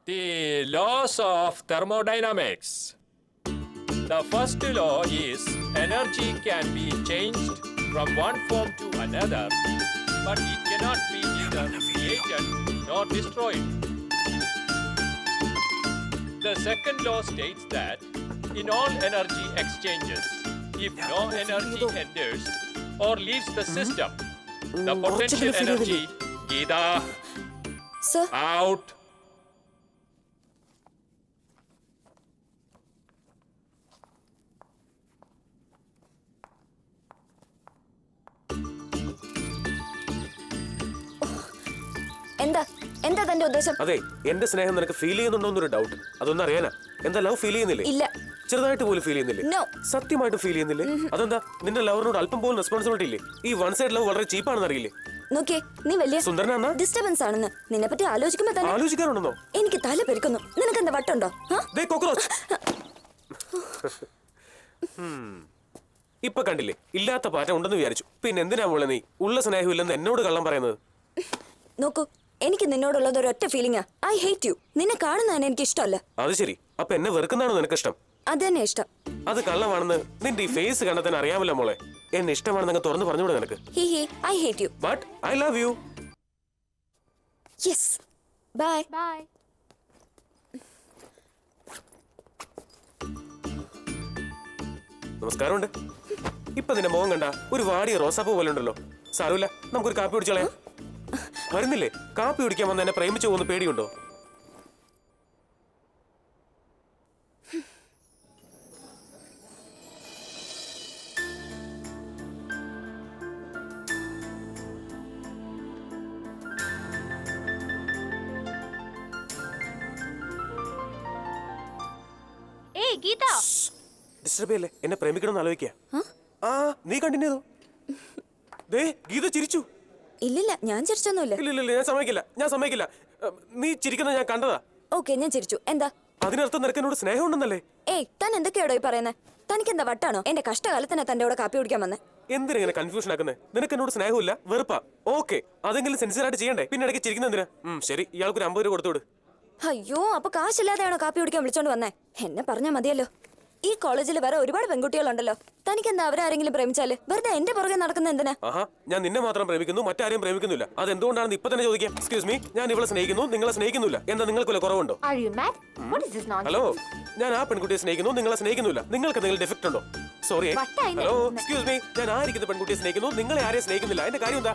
The laws of thermodynamics. The first law is energy can be changed from one form to another, but it cannot be either created nor destroyed. The second law states that in all energy exchanges, if no energy enters or leaves the system, the potential energy, Geeta, Sir, out. എന്താ എന്താ തന്റെ ഉദ്ദേശം? അതെ, എന്റെ സ്നേഹം നിനക്ക് feel ചെയ്യുന്നുണ്ടോന്നൊരു doubt. അതൊന്നും അറിയാനാ. എന്താ ലവ് ഫീൽ ചെയ്യുന്നില്ലേ? ഇല്ല. ചെറുതായിട്ട് പോലും ഫീൽ ചെയ്യുന്നില്ലേ? No. സത്യമായിട്ട് ഫീൽ ചെയ്യുന്നില്ലേ? അതെന്താ നിന്റെ ലവറിനോട് അല്പം പോലും റെസ്പോൺസിബിലിറ്റി ഇല്ലേ? ഈ വൺ സൈഡ് ലവ് വളരെ ചീപ്പാണെന്ന് അറിയില്ലേ? നോക്കിയേ, നീ വലിയ സുന്ദരനാ? ഡിസ്റ്റർബൻസ് ആണെന്ന് നിന്നെ പറ്റി ആലോചിക്കുമ്പോ തന്നെ ആലോചിക്കാറുണ്ടെന്നോ? എനിക്ക് തല പെരുക്കുന്നു. നിനക്ക് എന്താ വട്ടുണ്ടോ? ദേ കോക്രോച്ച്. ഇപ്പൊ കണ്ടില്ലേ, ഇല്ലാത്ത പാറ്റ ഉണ്ടെന്ന് വിചാരിച്ചു. പിന്നെ എന്തിനാ മോളെ നീ ഉള്ള സ്നേഹമില്ലെന്ന് എന്നോട് കള്ളം പറയുന്നത്? നോക്കൂ, എനിക്ക് നിന്നോടുള്ളത് ഒരൊറ്റ ഫീലിംഗാ. I hate U. നിന്നെ കാണുന്നതാണ് എനിക്ക് ഇഷ്ടമല്ല. അത് ശരി. അപ്പൊ എന്നെ വെറുക്കുന്നതാണോ നിനക്ക് ഇഷ്ടം? അത് തന്നെ ഇഷ്ടം. അത് കള്ളമാണെന്ന് നിന്റെ ഈ ഫേസ് കണ്ടതിന് അറിയാമല്ലോ മോളെ. എന്നെ ഇഷ്ടമാണെന്ന് തുറന്നു പറഞ്ഞുകൂടെ നിനക്ക്? I hate you. But I love you. Yes. Bye. Bye. നമസ്കാരമുണ്ട്. ഇപ്പൊ നിന്റെ മോൻ കണ്ട ഒരു വാടിയ റോസാപ്പൂ പോലെ ഉണ്ടല്ലോ. സാരമില്ല, നമുക്കൊരു കാപ്പി കുടിച്ചോളയാം. വരുന്നില്ലേ? കാപ്പി കുടിക്കാൻ വന്ന് എന്നെ പ്രേമിച്ചു പോകുന്ന പേടിയുണ്ടോ? ഏയ് ഗീത, ഡിസ്റ്റർബ് ചെയ്യല്ലേ. എന്നെ പ്രേമിക്കണമെന്ന് ആലോചിക്കുക. ആ നീ കണ്ടിന്യൂ ചെയ്തോ. ദേ ഗീത ചിരിച്ചു. ഇല്ലില്ല, ഞാൻ ചിരിച്ചൊന്നുമില്ല. ഇല്ല, ഞാൻ സമ്മതിക്കില്ല. നീ ചിരിക്കുന്നത് ഞാൻ കണ്ടതാ. ഓക്കെ, ഞാൻ ചിരിച്ചു. എന്താ അതിനർത്ഥം നിനക്ക് എന്നോട് സ്നേഹമുണ്ടെന്നല്ലേ? ഏയ്, താൻ എന്തൊക്കെയാടോ ഈ പറയുന്നത്? തനിക്ക് എന്താ വട്ടാണോ? എന്റെ കഷ്ടകാലത്തിനാ തന്റെ കൂടെ കാപ്പി കുടിക്കാൻ വന്നേ. എന്തിനാ കൺഫ്യൂഷൻ ആക്കുന്നത്? നിനക്ക് എന്നോട് സ്നേഹമില്ല, വെറുപ്പാ. ഓക്കെ, അതെങ്കിലും സിൻസിയർ ആയിട്ട് ചെയ്യണ്ടേ? പിന്നെ ഇടയ്ക്ക് ചിരിക്കുന്ന എന്തിനാ? ശരി, ഇയാൾക്ക് ഒരു 50 രൂപ കൊടുത്തുവിട്. അയ്യോ, അപ്പൊ കാശില്ലാതെയാണോ കാപ്പി കുടിക്കാൻ വിളിച്ചോണ്ട് വന്നേ? എന്നെ പറഞ്ഞാ മതിയല്ലോ. ഈ കോളേജിൽ വേറെ ഒരുപാട് പെൺകുട്ടികളുണ്ടല്ലോ. തനിക്ക് എന്താ അവരാരെങ്കിലും പ്രേമിച്ചാല് വെറുതെ എന്റെ പുറകെ നടക്കുന്ന എന്തിനാ? ആഹാ, ഞാൻ നിന്നെ മാത്രം പ്രേമിക്കുന്നു, മറ്റാരെയും പ്രേമിക്കുന്നില്ല. അത് എന്തുകൊണ്ടാണെന്ന് ഇപ്പൊ തന്നെ ചോദിക്കാം. എക്സ്ക്യൂസ് മീ, ഞാൻ ഇവളെ സ്നേഹിക്കുന്നു, നിങ്ങളെ സ്നേഹിക്കുന്നില്ല. എന്താ നിങ്ങൾക്ക് കുറവുണ്ടോ? are you mad? What is this nonsense? Hello, ഞാൻ ആ പെൺകുട്ടിയെ സ്നേഹിക്കുന്നു, നിങ്ങളെ സ്നേഹിക്കുന്നില്ല. നിങ്ങൾക്ക് എന്തെങ്കിലും ഡിഫക്റ്റ് ഉണ്ടോ? സോറി. വട്ടായി ഹലോ, നിൽക്കുന്നത്. എക്സ്ക്യൂസ് മീ, ഞാൻ ആയിരിക്കുന്ന പെൺകുട്ടിയെ സ്നേഹിക്കുന്നു, നിങ്ങളെ ആരെയും സ്നേഹിക്കുന്നില്ല. എന്റെ കാര്യം എന്താ?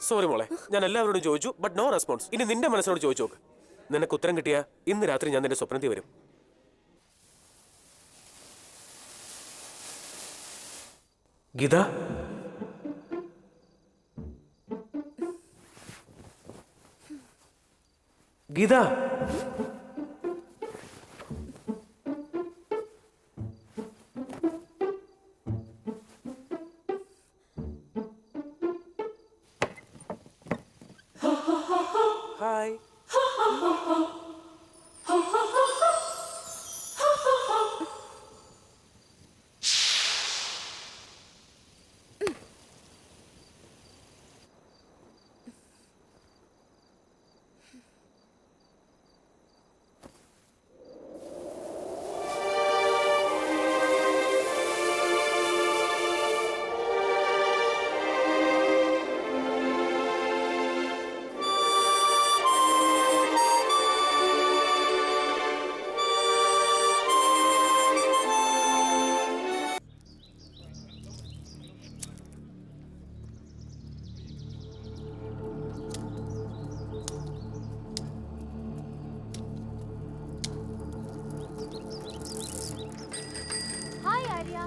സോറി മോളെ, ഞാൻ എല്ലാവരോടും ചോദിച്ചു, ബട്ട് നോ റെസ്പോൺസ്. ഇനി നിന്റെ മനസ്സിനോട് ചോദിച്ചു നോക്ക്. നിനക്ക് ഉത്തരം കിട്ടിയാ ഇന്ന് രാത്രി ഞാൻ നിന്റെ സ്വപ്നത്തിൽ വരും. Geetha, Geetha, hi. Hi Arya.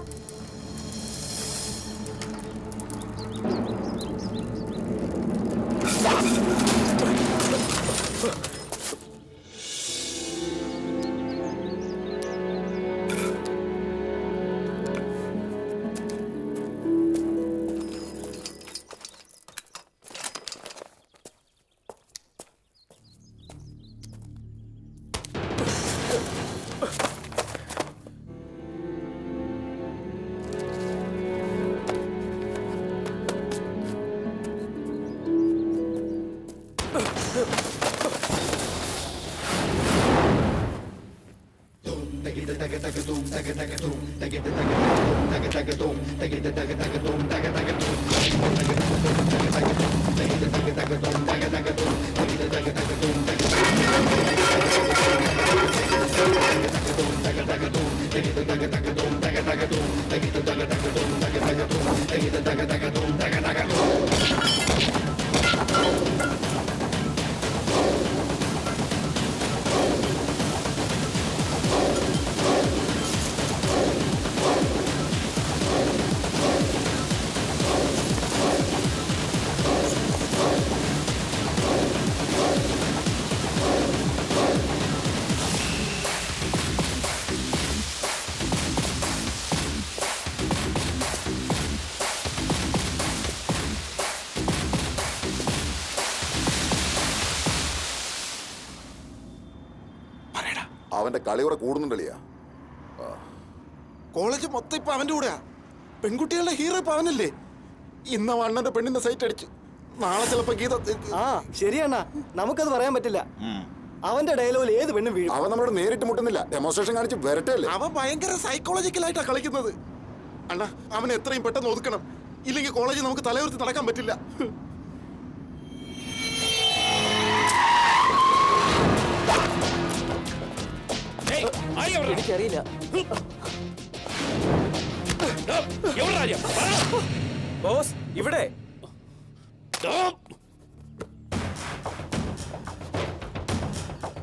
അവന്റെ കളിയുറ കൂടുന്നുണ്ടല്ലയാ. കോളേജ് മൊത്തം ഇപ്പൊ അവന്റെ കൂടെയാ. പെൺകുട്ടികളുടെ ഹീറോ ഇപ്പൊ അവനല്ലേ. ഇന്ന് അണ്ണന്റെ പെണ്ണിന്റെ സൈറ്റ് അടിച്ചു, നാളെ ചിലപ്പോ ഗീത. ആ ശരിയണ്ണ, നമുക്കത് പറയാൻ പറ്റില്ല. അവന്റെ ഡയലോഗിൽ ഏത് പെണ്ണും വീഴും. അവൻ നമ്മളോട് നേരിട്ട് മുട്ടുന്നില്ല, ഡെമോൺസ്ട്രേഷൻ കാണിച്ച് വരട്ടെയല്ലേ. അവൻ ഭയങ്കര സൈക്കോളജിക്കലായിട്ടാ കളിക്കുന്നത്. അണ്ണ അവനെ എത്രയും പെട്ടെന്ന് ഒതുക്കണം, ഇല്ലെങ്കിൽ കോളേജിൽ നമുക്ക് തലയുയർത്തി നടക്കാൻ പറ്റില്ല. എനിക്കറിയില്ല. ബോസ് ഇവിടെ.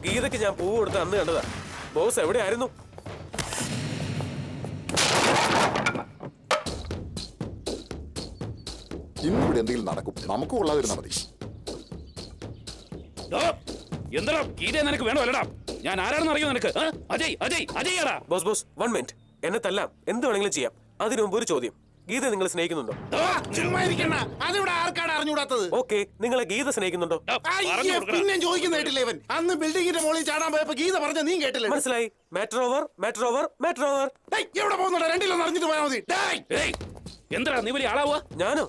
ഗീതയ്ക്ക് ഞാൻ പൂവ് കൊടുത്ത് അന്ന് കണ്ടതാ. ബോസ് എവിടെയായിരുന്നു? ഇന്നിവിടെ എന്തെങ്കിലും നടക്കും, നമുക്ക് കൊള്ളാതിരുന്നാ മതി. എന്താ ഗീത നിനക്ക് വേണോ? അല്ലടാ, ഞാൻ ആരാണെന്ന് അറിയോ നിനക്ക്? Ajay Ajay Ajay. Boss boss 1 minute. എന്നെ തല്ലാം, എന്ത് വേണമെങ്കിലും ചെയ്യാം. അതിനു മുമ്പ് ഒരു ചോദ്യം, ഗീത നിങ്ങൾ സ്നേഹിക്കുന്നുണ്ടോ? അതിവിടെ ആർക്കാണ് അറിഞ്ഞൂടാത്തത്? ഓക്കെ, നിങ്ങളെ ഗീത സ്നേഹിക്കുന്നുണ്ടോ? പിന്നെ ചോദിക്കുന്ന കേട്ടില്ലേ ഇവൻ? അന്ന് ബിൽഡിങ്ങിന്റെ മുകളിൽ ചാടാൻ പോയപ്പോ ഗീത പറഞ്ഞ നീ കേട്ടില്ലേ? മനസ്സിലായി. Matter over, matter over, matter over. എവിടെ പോകുന്നുണ്ടോ? രണ്ടിലൊന്നും അറിഞ്ഞിട്ട് പോയാൽ മതി. എന്താ നീ വലിയ ആളാവുക? ഞാനോ?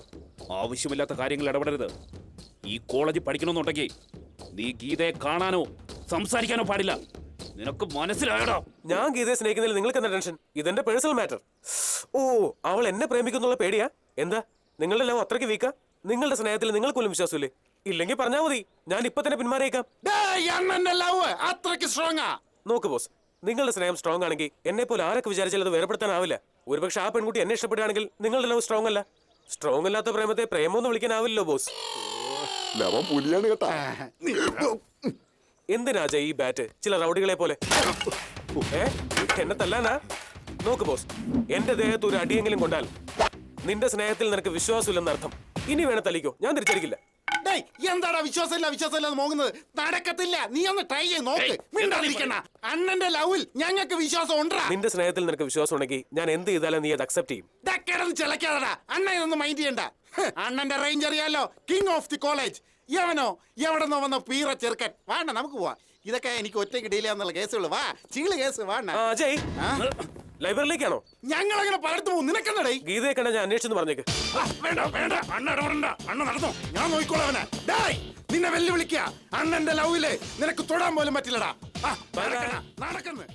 ആവശ്യമില്ലാത്ത കാര്യങ്ങൾ ഇടപെടരുത്. ഈ കോളേജിൽ പഠിക്കണമെന്നുണ്ടെങ്കിൽ നീ ഗീതയെ കാണാനോ സംസാരിക്കാനോ പാടില്ല. നിനക്ക് മനസ്സിലായടാ? ഞാൻ ഗീതയെ സ്നേഹിക്കുന്നതിൽ നിങ്ങൾക്ക് എന്താ ടെൻഷൻ? ഇതെന്റെ പേഴ്സണൽ മാറ്റർ. ഓ, അവൾ എന്നെ പ്രേമിക്കുന്നുള്ള പേടിയാ? എന്താ നിങ്ങളുടെ ലവ് അത്രയ്ക്ക് വീക്കാ? നിങ്ങളുടെ സ്നേഹത്തിൽ നിങ്ങൾക്ക് പോലും വിശ്വാസമില്ലേ? ഇല്ലെങ്കിൽ പറഞ്ഞാൽ മതി, ഞാൻ ഇപ്പൊ തന്നെ പിന്മാറിയേക്കാം. നോക്ക് ബോസ്, നിങ്ങളുടെ സ്നേഹം സ്ട്രോങ് ആണെങ്കിൽ എന്നെ പോലെ ആരൊക്കെ വിചാരിച്ചാൽ അത് വേർപെടുത്താനാവില്ല. ഒരുപക്ഷെ ആ പെൺകുട്ടി എന്നെ ഇഷ്ടപ്പെടുകയാണെങ്കിൽ നിങ്ങളുടെ ലവ് സ്ട്രോങ് അല്ല. സ്ട്രോങ് അല്ലാത്ത പ്രേമത്തെ പ്രേമൊന്നും വിളിക്കാനാവില്ലല്ലോ ബോസ്. ലവൻ പുലിയാണ് കേട്ടാ. എന്തിനാ ജയ് ഈ ബാറ്റ്? ചില റൗഡികളെ പോലെ എന്നെ തല്ലാനാ? നോക്ക് ബോസ്, എന്റെ ദേഹത്ത് ഒരു അടിയെങ്കിലും കൊണ്ടാൽ നിന്റെ സ്നേഹത്തിൽ നിനക്ക് വിശ്വാസമില്ലെന്ന് അർത്ഥം. ഇനി വേണേ തല്ലിക്കോ, ഞാൻ തിരിച്ചടിക്കില്ല. എന്താടാ വിശ്വാസമില്ല നോക്കുന്നത്? നടക്കത്തില്ല. നീ ഒന്ന് ട്രൈ ചെയ്ത് നോക്ക്. മിണ്ടാതിരിക്കണ. അണ്ണന്റെ ലവിൽ ഞങ്ങൾക്ക് വിശ്വാസം ഉണ്ടാ. നിന്റെ സ്നേഹത്തിൽ നിനക്ക് വിശ്വാസം ഉണ്ടെങ്കിൽ ഞാൻ എന്ത് ചെയ്താലും നീ അത് അക്സെപ്റ്റ് ചെയ്യും. കിടന്ന് ചിലക്കാതടാ. അണ്ണ ഇതൊന്നും മൈൻഡ് ചെയ്യണ്ട. അണ്ണന്റെ റേഞ്ച് അറിയാലോ, കിങ് ഓഫ് ദി കോളേജ്. യവനോ എവിടെന്നോ വന്ന പീറ ചെറുക്കൻ. വാണ്ട, നമുക്ക് പോവാ. ഇതൊക്കെ എനിക്ക് ഒറ്റയ്ക്ക് ഡീൽ ചെയ്യാന്നുള്ള കേസുള്ളൂ. വാ, ചീള് കേസ്. വാണ്ട. ജയ്, ലൈബ്രറിയിലേക്കാണോ? ഞങ്ങളങ്ങനെ പലയിടത്ത് പോകും. നിനക്കെന്താടേ? ഗീതയെ കണ്ട ഞാൻ അന്വേഷിച്ചെന്ന് പറഞ്ഞേക്ക്. വേണ്ട വേണ്ട, അണ്ണ ഇടപെടണ്ട. അണ്ണ നടന്നോ, ഞാൻ നോക്കിക്കോളാം അവനെ. നിന്നെ വെല്ലുവിളിക്കുക. അണ്ണന്റെ ലവില് നിനക്ക് തൊടാൻ പോലും പറ്റില്ലടാ. നടക്കുന്നു.